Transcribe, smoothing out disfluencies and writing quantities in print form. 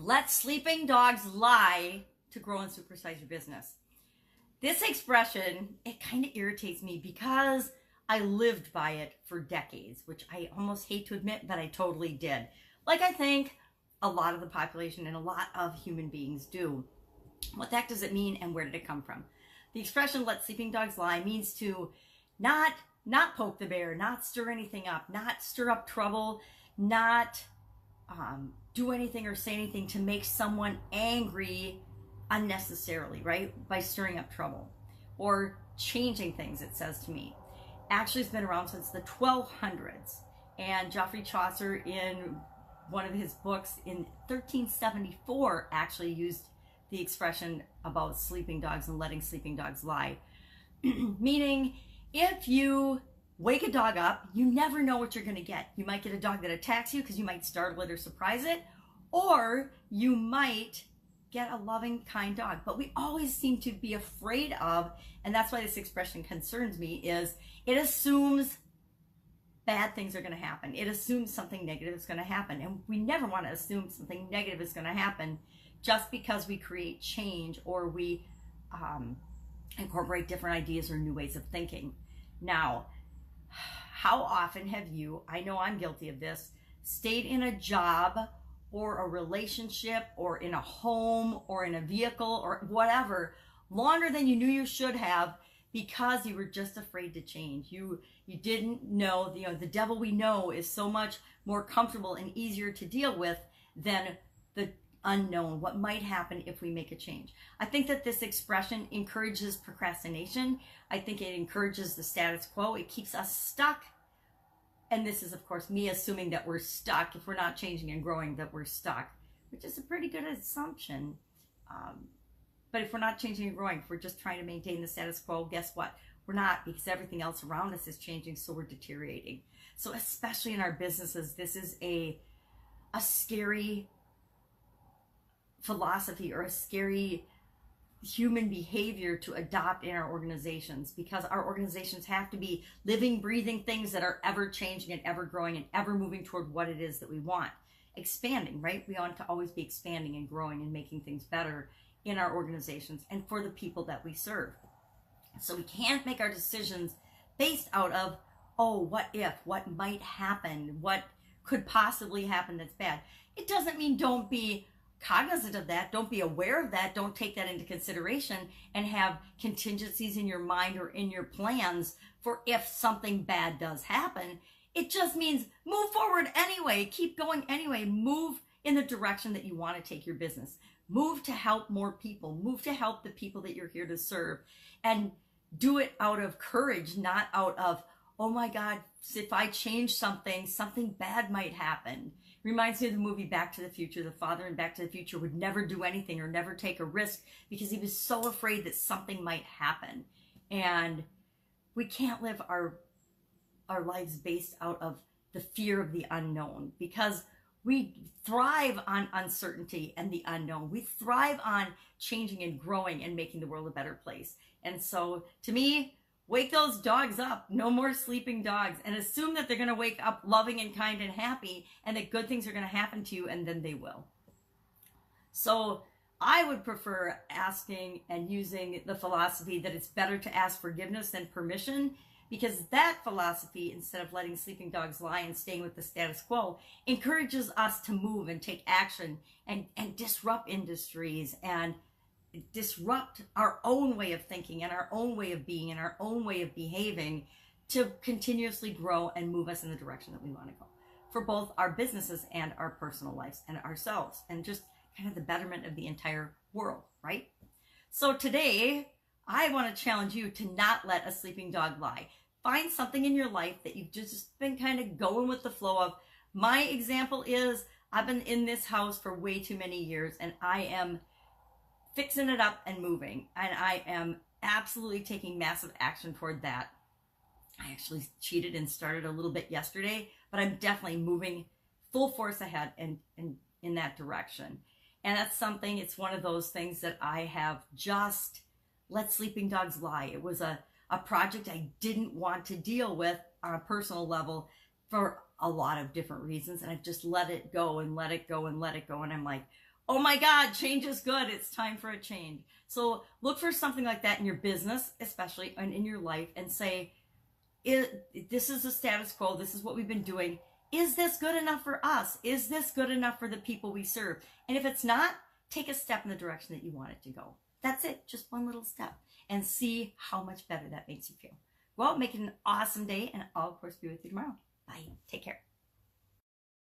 Let sleeping dogs lie to grow and supersize your business. This expression, it kind of irritates me because I lived by it for decades, which I almost hate to admit, but I totally did. Like I think a lot of the population and a lot of human beings do. What the heck does it mean and where did it come from? The expression "let sleeping dogs lie" means to not poke the bear, not stir anything up, not stir up trouble, not do anything or say anything to make someone angry unnecessarily, right? By stirring up trouble or changing things, it says to me. Actually, it's been around since the 1200s. And Geoffrey Chaucer, in one of his books in 1374, actually used the expression about sleeping dogs and letting sleeping dogs lie. Meaning, if you wake a dog up, you never know what you're going to get. You might get a dog that attacks you because you might startle it or surprise it, or you might get a loving, kind dog. But we always seem to be afraid of, and that's why this expression concerns me, is it assumes bad things are going to happen. It assumes something negative is going to happen. And we never want to assume something negative is going to happen just because we create change or we incorporate different ideas or new ways of thinking. Now, how often have you, I know I'm guilty of this, stayed in a job or a relationship or in a home or in a vehicle or whatever longer than you knew you should have because you were just afraid to change? You didn't know, the devil we know is so much more comfortable and easier to deal with than the unknown, what might happen if we make a change. I think that this expression encourages procrastination. I think it encourages the status quo. It keeps us stuck. And this is, of course, me assuming that we're stuck. If we're not changing and growing, that we're stuck, which is a pretty good assumption. But if we're not changing and growing, if we're just trying to maintain the status quo, guess what? We're not, because everything else around us is changing, so we're deteriorating. So especially in our businesses, this is a scary philosophy or a scary human behavior to adopt in our organizations, because our organizations have to be living, breathing things that are ever changing and ever growing and ever moving toward what it is that we want. Expanding, right? We want to always be expanding and growing and making things better in our organizations and for the people that we serve. So we can't make our decisions based out of, oh, what if, what might happen, what could possibly happen that's bad. It doesn't mean don't be cognizant of that, don't be aware of that, don't take that into consideration and have contingencies in your mind or in your plans for if something bad does happen. It just means move forward anyway, keep going anyway, move in the direction that you want to take your business, move to help more people, move to help the people that you're here to serve, and do it out of courage, not out of, oh my God, if I change something, something bad might happen. Reminds me of the movie Back to the Future. The father in Back to the Future would never do anything or never take a risk because he was so afraid that something might happen. And we can't live our lives based out of the fear of the unknown, because we thrive on uncertainty and the unknown. We thrive on changing and growing and making the world a better place. And so to me, wake those dogs up. No more sleeping dogs. And assume that they're going to wake up loving and kind and happy and that good things are going to happen to you, and then they will. So I would prefer asking and using the philosophy that it's better to ask forgiveness than permission, because that philosophy, instead of letting sleeping dogs lie and staying with the status quo, encourages us to move and take action and disrupt industries and disrupt our own way of thinking and our own way of being and our own way of behaving to continuously grow and move us in the direction that we want to go for both our businesses and our personal lives and ourselves, and just kind of the betterment of the entire world, right? So today, I want to challenge you to not let a sleeping dog lie. Find something in your life that you've just been kind of going with the flow of. My example is I've been in this house for way too many years, and I am fixing it up and moving, and I am absolutely taking massive action toward that. I actually cheated and started a little bit yesterday, but I'm definitely moving full force ahead and in that direction. And that's something, it's one of those things that I have just let sleeping dogs lie. It was a project I didn't want to deal with on a personal level for a lot of different reasons, and I've just let it go and let it go and let it go, and I'm like, oh my God, change is good. It's time for a change. So look for something like that in your business, especially, and in your life, and say, this is the status quo. This is what we've been doing. Is this good enough for us? Is this good enough for the people we serve? And if it's not, take a step in the direction that you want it to go. That's it. Just one little step, and see how much better that makes you feel. Well, make it an awesome day, and I'll, of course, be with you tomorrow. Bye. Take care.